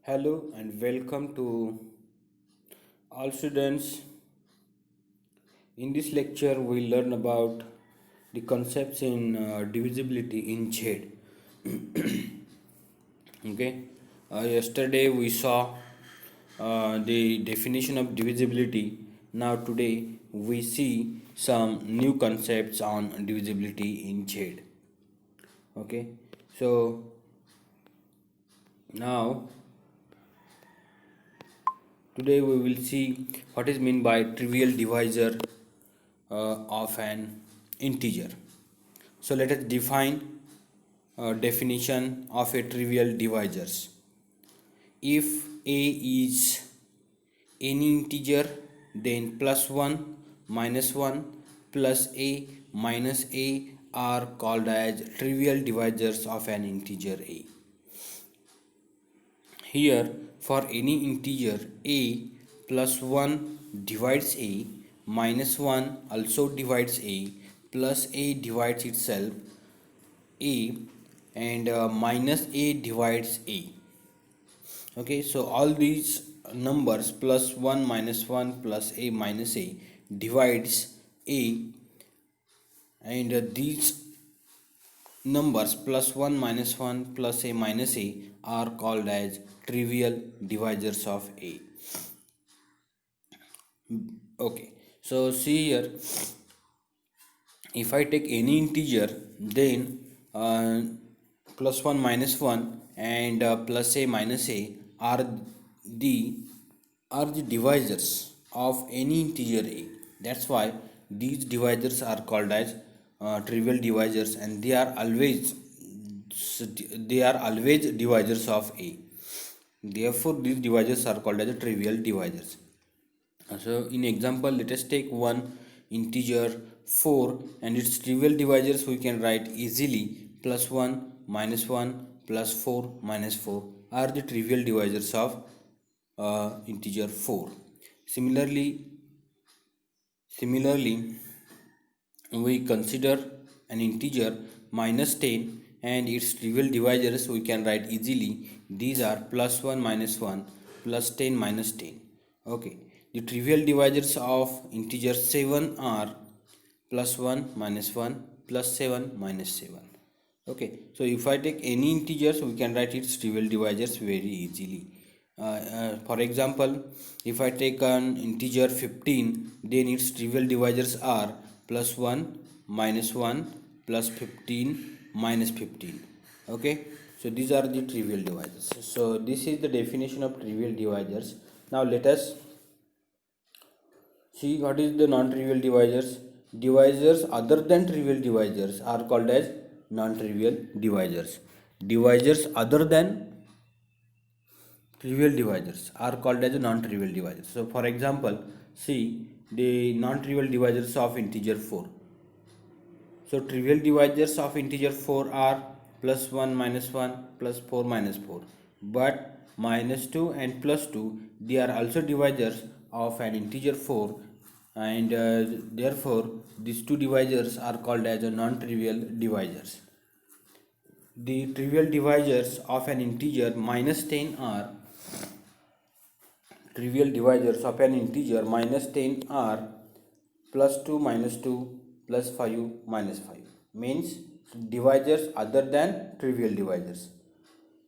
Hello and welcome to all students. In this lecture, we learn about the concepts in divisibility in Z. Okay. Yesterday we saw the definition of divisibility. Now today we see some new concepts on divisibility in Z. Okay. So now today we will see what is meant by trivial divisor of an integer. So let us define definition of a trivial divisors. If a is any integer, then plus 1, minus 1, plus a, minus a are called as trivial divisors of an integer a. Here, for any integer a, plus 1 divides a, minus 1 also divides a, plus a divides itself a, and minus a divides a. Okay, so all these numbers plus 1 minus 1 plus a minus a divides a, and these numbers plus 1 minus 1 plus a minus a are called as trivial divisors of a. Okay, so see here, if I take any integer, then plus 1 minus 1 and plus a minus a the are the divisors of any integer a. That's why these divisors are called as trivial divisors, and they are always divisors of a. Therefore these divisors are called as trivial divisors. So in example, let us take one integer 4 and its trivial divisors we can write easily. Plus 1 minus 1 plus 4 minus 4 are the trivial divisors of integer 4. Similarly, we consider an integer minus 10 and its trivial divisors we can write easily. These are plus 1 minus 1 plus 10 minus 10. Okay, the trivial divisors of integer 7 are plus 1 minus 1 plus 7 minus 7. Okay, so if I take any integers we can write its trivial divisors very easily. For example, if I take an integer 15, then its trivial divisors are plus 1 minus 1 plus 15 minus 15. Okay, so these are the trivial divisors. So this is the definition of trivial divisors. Now let us see what is the non-trivial divisors. Divisors other than trivial divisors are called as non-trivial divisors. Divisors other than trivial divisors are called as non-trivial divisors. So for example, see the non-trivial divisors of integer 4. So trivial divisors of integer 4 are plus 1 minus 1 plus 4 minus 4. But minus 2 and plus 2, they are also divisors of an integer 4, and therefore these two divisors are called as a non-trivial divisors. The trivial divisors of an integer minus 10 are trivial divisors of an integer minus 10 are plus 2 minus 2 plus 5 minus 5, means divisors other than trivial divisors.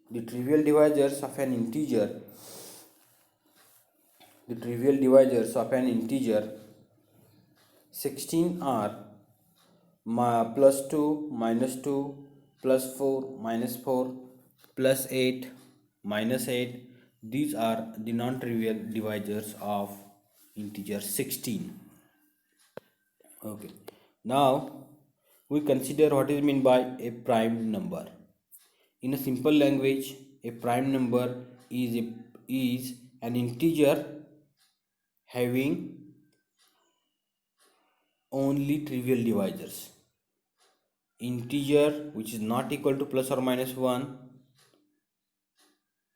The trivial divisors of an integer the trivial divisors of an integer 16 are plus 2 minus 2 plus 4 minus 4 plus 8 minus 8. These are the non-trivial divisors of integer 16. Okay, now we consider what is meant by a prime number. In a simple language, a prime number is an integer having only trivial divisors. Integer which is not equal to plus or minus 1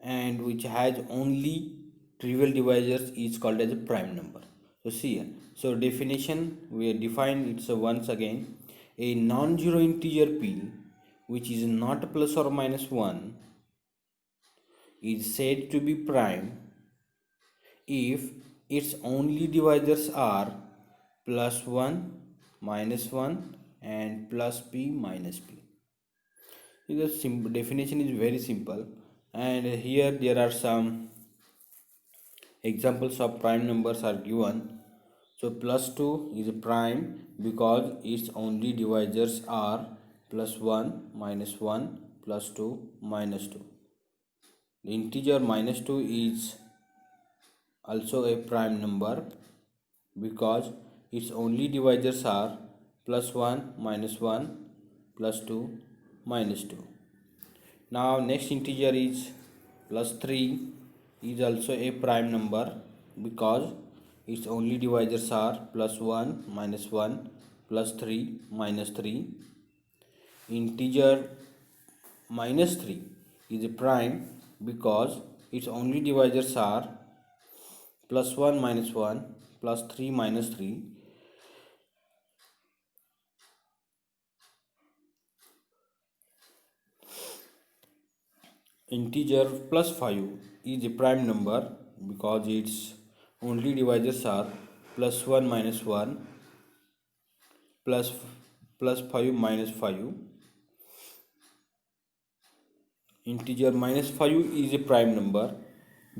and which has only trivial divisors is called as a prime number. So see here, so definition we define it once again. A non-zero integer p which is not plus or minus 1 is said to be prime if its only divisors are plus 1, minus 1 and plus p minus p. The definition is very simple, and here there are some examples of prime numbers are given. So plus 2 is a prime because its only divisors are plus 1, minus 1, plus 2, minus 2. The integer minus 2 is also a prime number because its only divisors are plus 1, minus 1, plus 2, minus 2. Now next integer is plus 3 is also a prime number because its only divisors are plus 1, minus 1, plus 3, minus 3. Integer minus 3 is a prime because its only divisors are plus 1, minus 1, plus 3, minus 3. Integer plus 5 is a prime number because its only divisors are plus 1, minus 1, plus 5, minus 5. Integer minus 5 is a prime number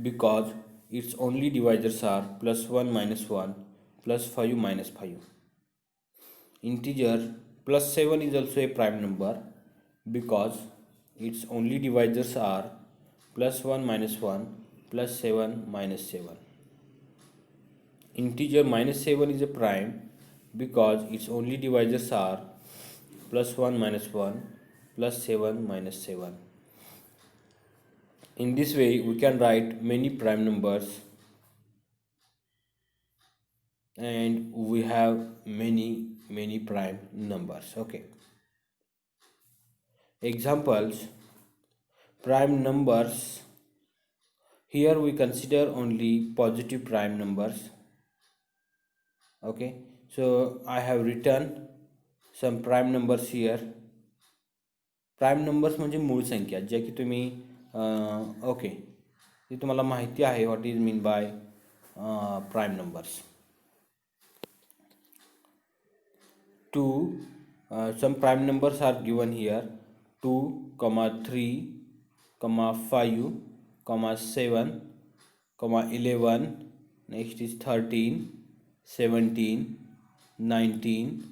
because its only divisors are plus 1, minus 1, plus 5, minus 5. Integer plus 7 is also a prime number because its only divisors are plus 1, minus 1, plus 7, minus 7. Integer minus 7 is a prime because its only divisors are plus 1, minus 1, plus 7, minus 7. In this way, we can write many prime numbers and we have many prime numbers. Okay. Examples: prime numbers. Here we consider only positive prime numbers. Okay, so I have written some prime numbers here. Prime numbers म्हणजे मूळ संख्या ज्या की तुम्ही okay ते तुम्हाला माहिती आहे what is mean by prime numbers. To some prime numbers are given here: 2, 3, 5, 7, 11. Next is 13, 17, 19,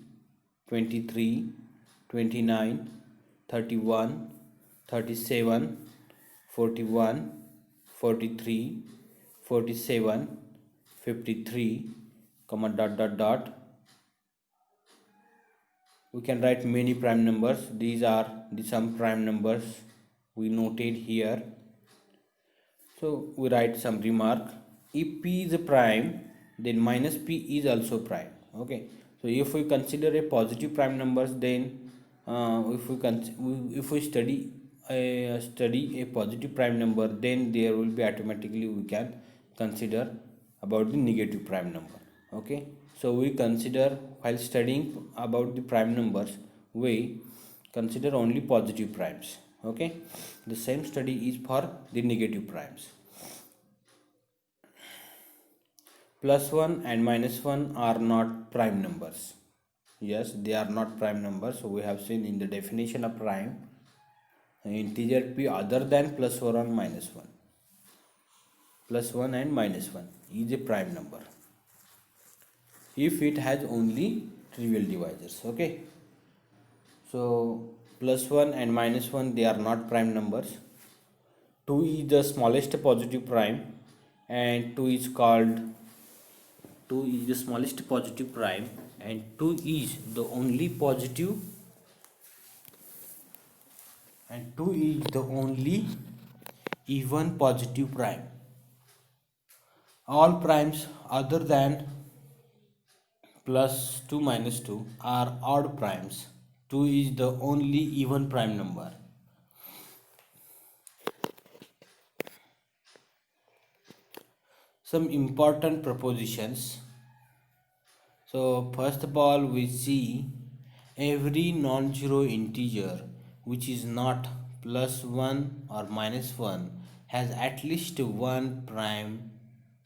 23, 29, 31, 37, 41, 43, 47, 53, dot. We can write many prime numbers. These are some prime numbers we noted here. So we write some remark: if p is a prime, then minus p is also prime. Okay, so if we consider a positive prime numbers, then if we study a positive prime number, then there will be automatically we can consider about the negative prime number. Okay, so we consider while studying about the prime numbers, we consider only positive primes. Okay, the same study is for the negative primes. Plus 1 and minus 1 are not prime numbers. Yes, they are not prime numbers. So we have seen in the definition of prime, integer p other than plus 1 or minus 1. Plus 1 and minus 1 is a prime number if it has only trivial divisors. Okay, so plus 1 and minus 1, they are not prime numbers. 2 is the smallest positive prime, and 2 is the smallest positive prime, and 2 is the only positive, and 2 is the only even positive prime. All primes other than plus 2 minus 2 are odd primes. 2 is the only even prime number. Some important propositions. So first of all, we see every non-zero integer which is not plus 1 or minus 1 has at least one prime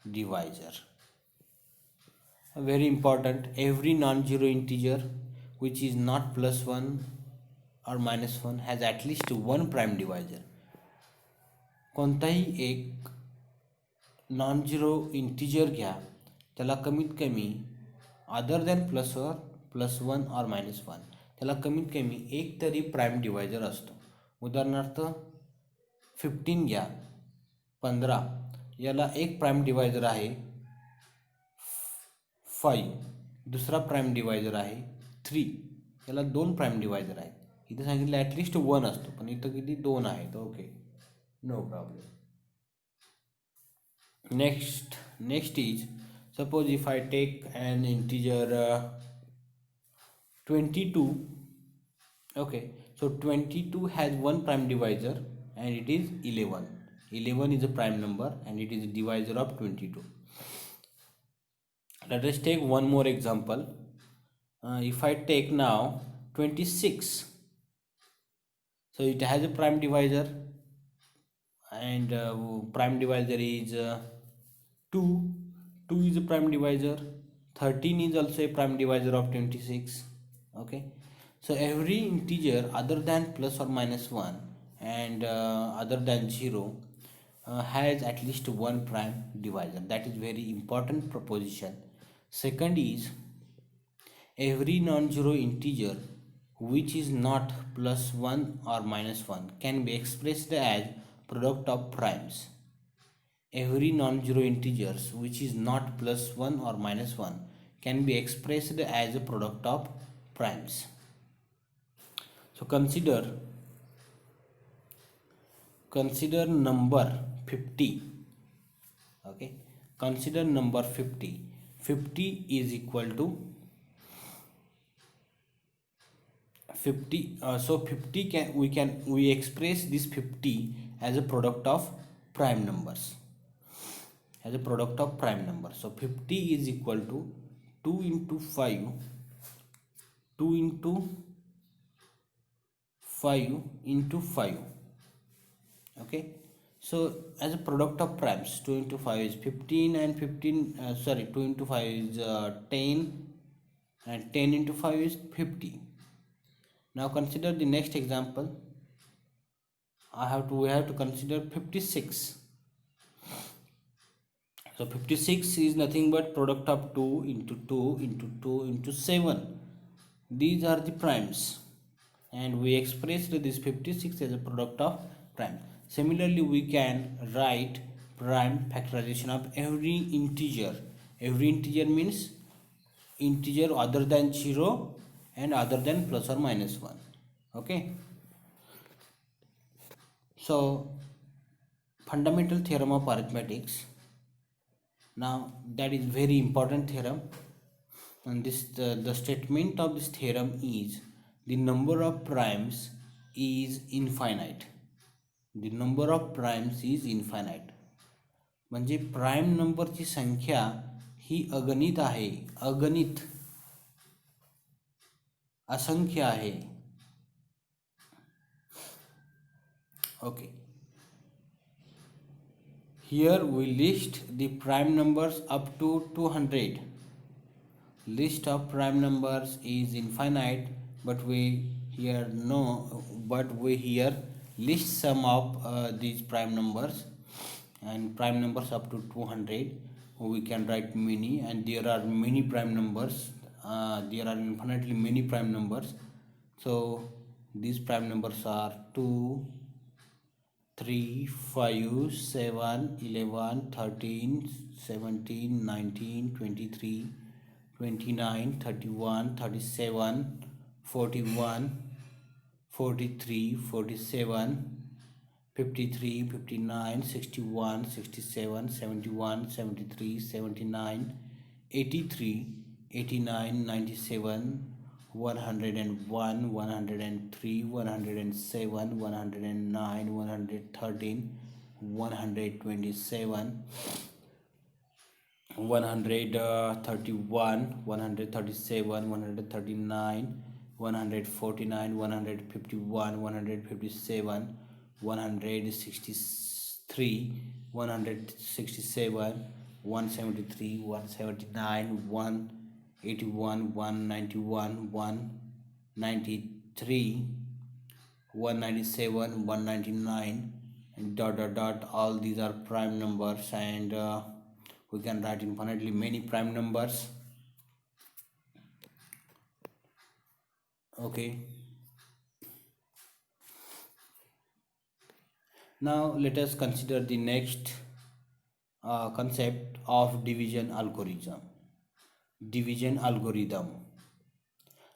divisor. Very important, every non-zero integer which is not plus 1 or minus 1 has at least one prime divisor. कोणताही एक non zero integer घ्या, त्याला कमीत कमी other than plus one or minus one, त्याला कमीत कमी एक तरी प्राइम डिवायजर असतो. उदाहरणार्थ 15 घ्या, 15, याला एक प्राइम डिवायजर आहे 5, दुसरा प्राइम डिवायजर आहे 3, याला दोन प्राइम डिवायजर आहेत. इथे सांगितलं ॲटलिस्ट वन असतो, पण इथं किती दोन आहेत. Okay, no problem. Next is, suppose if I take an integer 22. Okay, so 22 has one prime divisor and it is 11. 11 is a prime number and it is a divisor of 22. Let us take one more example. If I take now 26, so it has a prime divisor and prime divisor is 2 is a prime divisor. 13 is also a prime divisor of 26. Okay, so every integer other than plus or minus 1 and other than 0 has at least one prime divisor. That is very important proposition. Second is, every non-zero integer which is not plus 1 or minus 1 can be expressed as product of primes. Every non-zero integers which is not plus 1 or minus 1 can be expressed as a product of primes. So consider number 50. Okay, consider number 50. 50 is equal to 50. So 50 we express this 50 as a product of prime numbers. As a product of prime number. So 50 is equal to 2 into 5, 2 into 5 into 5. Okay, so as a product of primes, 2 into 5 is 15 and 15, 2 into 5 is 10 and 10 into 5 is 50. Now consider the next example. We have to consider 56. So 56 is nothing but product of 2 into 2 into 2 into 7. These are the primes and we expressed this 56 as a product of prime. Similarly, we can write prime factorization of every integer. Every integer means integer other than 0 and other than plus or minus 1. Okay, so fundamental theorem of arithmetics. Now that is very important theorem, and this the statement of this theorem is the number of primes is infinite. The number of primes is infinite. म्हणजे prime नंबरची संख्या ही अगणित आहे, अगणित असंख्य आहे. Okay, here we list the prime numbers up to 200. List of prime numbers is infinite, but we here list some of these prime numbers, and prime numbers up to 200 we can write many, and there are many prime numbers. There are infinitely many prime numbers. So these prime numbers are 2, 3, 5, 7, 11, 13, 17, 19, 23, 29, 31, 37, 41, 43, 47, 53, 59, 61, 67, 71, 73, 79, 83, 89, 97, 101, 103, 107, 109, 113, 127, 131, 137, 139, 149, 151, 157, 163, 103, 167, 173, 179, 181, 191, 193, 197, 199, and dot dot dot. All these are prime numbers, and we can write infinitely many prime numbers. Okay. Now let us consider the next concept of division algorithm. Division algorithm.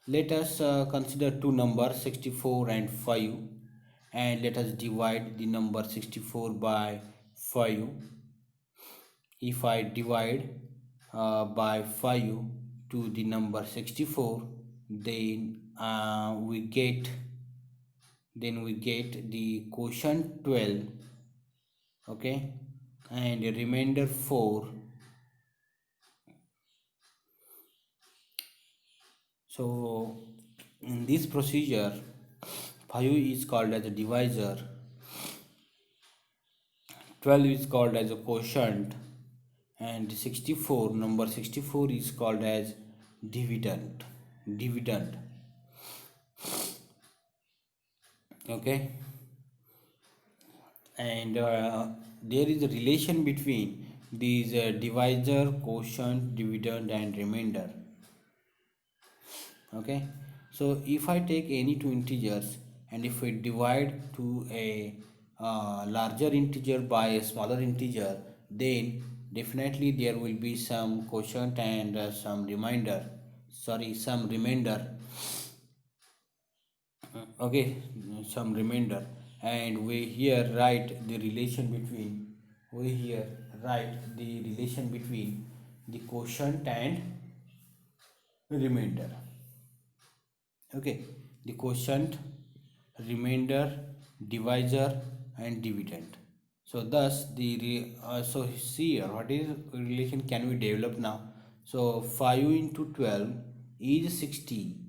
Let us consider two numbers 64 and 5, and let us divide the number 64 by 5. If I divide by 5 to the number 64, then we get the quotient 12, okay, and the remainder 4. So in this procedure, 5 is called as a divisor, 12 is called as a quotient, and number 64 is called as dividend. Okay, and there is a relation between these divisor, quotient, dividend, and remainder. Okay, so if I take any two integers, and if we divide to a larger integer by a smaller integer, then definitely there will be some quotient and some remainder. Okay, some remainder, and we here write the relation between the quotient and remainder. Okay, the quotient, remainder, divisor, and dividend. So thus so see here what is relation can we develop now. So 5 into 12 is 60,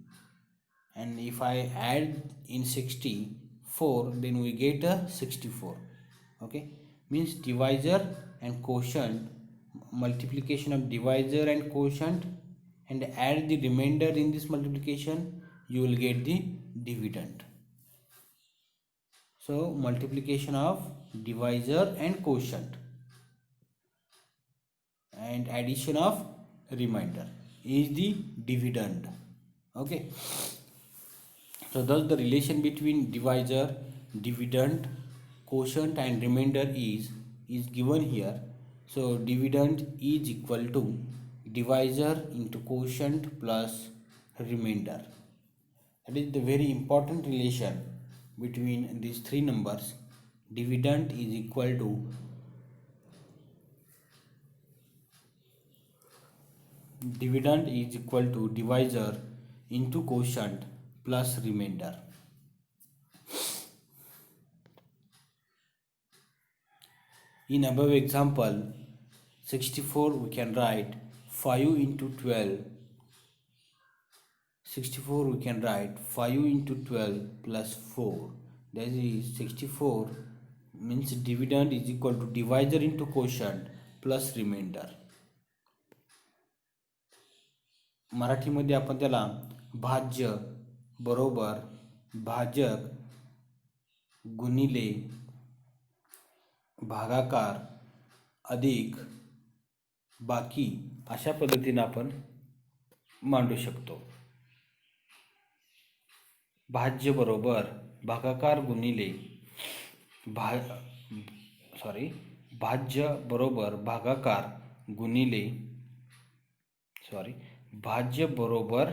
and if I add in 64, then we get a 64. Okay, means divisor and quotient, multiplication of divisor and quotient, and add the remainder in this multiplication, you will get the dividend. So multiplication of divisor and quotient and addition of remainder is the dividend. Okay, so thus the relation between divisor, dividend, quotient, and remainder is given here. So dividend is equal to divisor into quotient plus remainder. That is the very important relation between these three numbers. Dividend is equal to divisor into quotient plus remainder. In above example 64, we can write 5 into 12. 64 we can write 5 into 12 plus 4. That is 64 means dividend is equal to divisor into quotient plus remainder. मराठीमध्ये आपण त्याला भाज्य बरोबर भाजक गुणिले भागाकार अधिक बाकी अशा पद्धतीने आपण मांडू शकतो. भाज्य बरोबर भागाकार गुणिले भाज्य बरोबर भागाकार गुणिले भाज्य बरोबर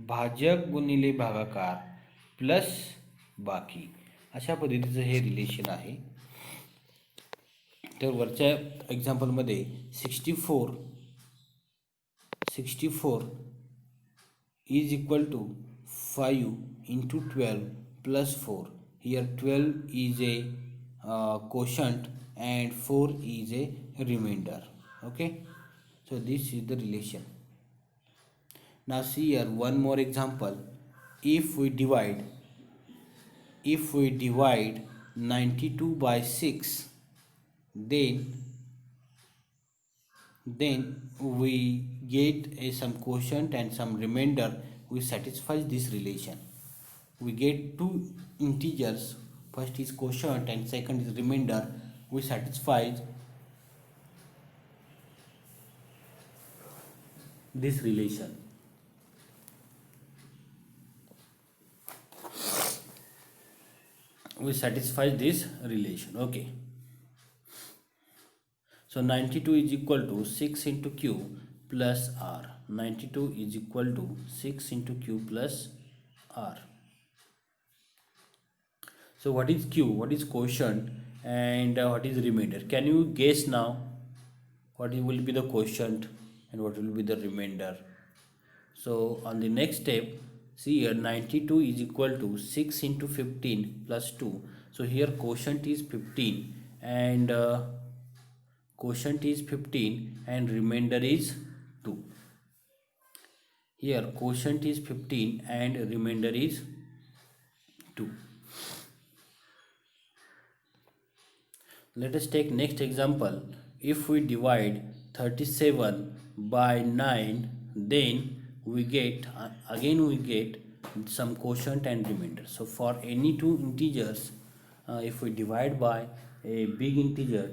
भाजक गुणिले भागाकार प्लस बाकी अशा पद्धतीचं हे रिलेशन आहे. तर वरच्या एक्झाम्पलमध्ये 64 is equal to 5 into 12 plus 4. Here 12 is a quotient and 4 is a remainder. Okay, so this is the relation. Now see here one more example. If we divide 92 by 6, then we get some quotient and some remainder which satisfies this relation. We get two integers, first is quotient and second is remainder, which satisfies this relation. Which satisfies this relation. Okay. So 92 is equal to 6 into q plus r. 92 is equal to 6 into q plus r. So what is q, what is quotient, and what is remainder? Can you guess now what will be the quotient and what will be the remainder? So on the next step, see here 92 is equal to 6 into 15 plus 2. So here quotient is 15 and remainder is 2. Here quotient is 15 and remainder is 2. Let us take next example. If we divide 37 by 9, then we get some quotient and remainder. So for any two integers, if we divide by a big integer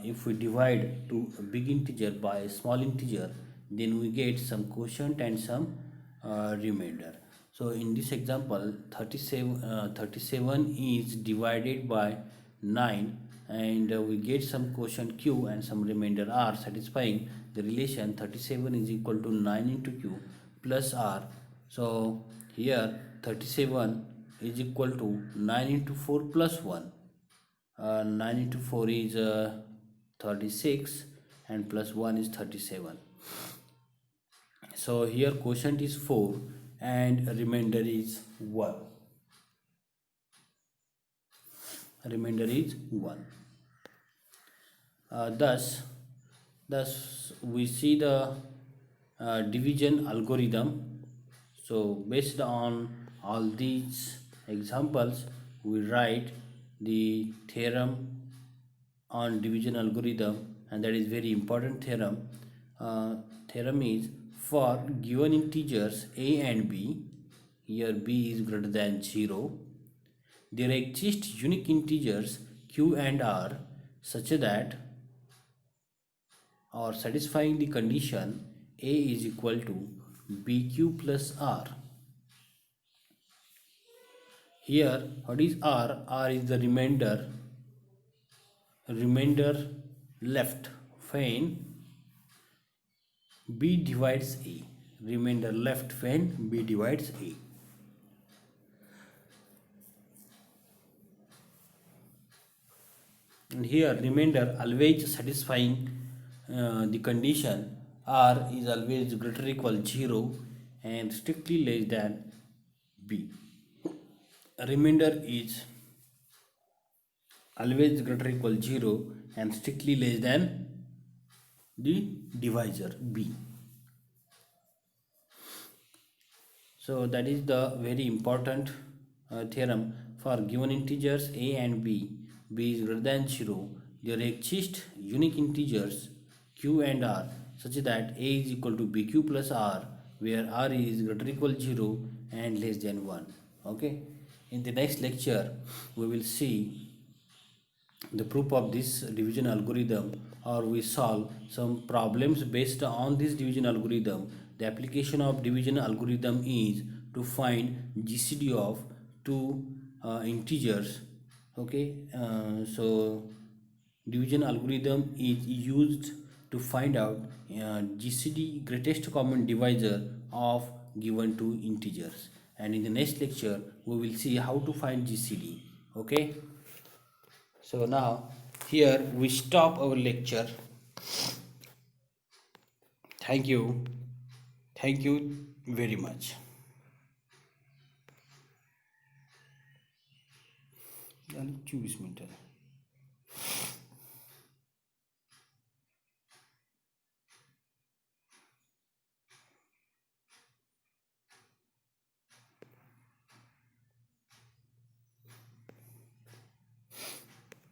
if we divide to a big integer by a small integer, then we get some quotient and some remainder. So in this example, 37 is divided by 9 and we get some quotient q and some remainder r, satisfying the relation 37 is equal to 9 into q plus r. So here 37 is equal to 9 into 4 plus 1. 9 into 4 is 36 and plus 1 is 37. So here quotient is 4 and remainder is 1. Remainder is 1. Thus we see the division algorithm. So based on all these examples, we write the theorem on division algorithm, and that is very important theorem. Theorem is, for given integers a and b, here b is greater than 0, there exist unique integers q and r such that, or satisfying the condition a is equal to bq plus r. Here what is r? R is the remainder left when b divides a. Remainder left when b divides a. And here remainder always satisfying the condition r is always greater or equal 0 and strictly less than b. Remainder is always greater or equal 0 and strictly less than the divisor b. So that is the very important theorem. For given integers a and b is greater than 0, there exist unique integers q and r such that a is equal to bq plus r, where r is greater or equal 0 and less than 1. Okay. In the next lecture, we will see the proof of this division algorithm, or we solve some problems based on this division algorithm. The application of division algorithm is to find GCD of two integers. Okay, so division algorithm is used to find out GCD, greatest common divisor, of given two integers. And in the next lecture, we will see how to find GCD. Okay. So now here we stop our lecture. Thank you very much. 24 minute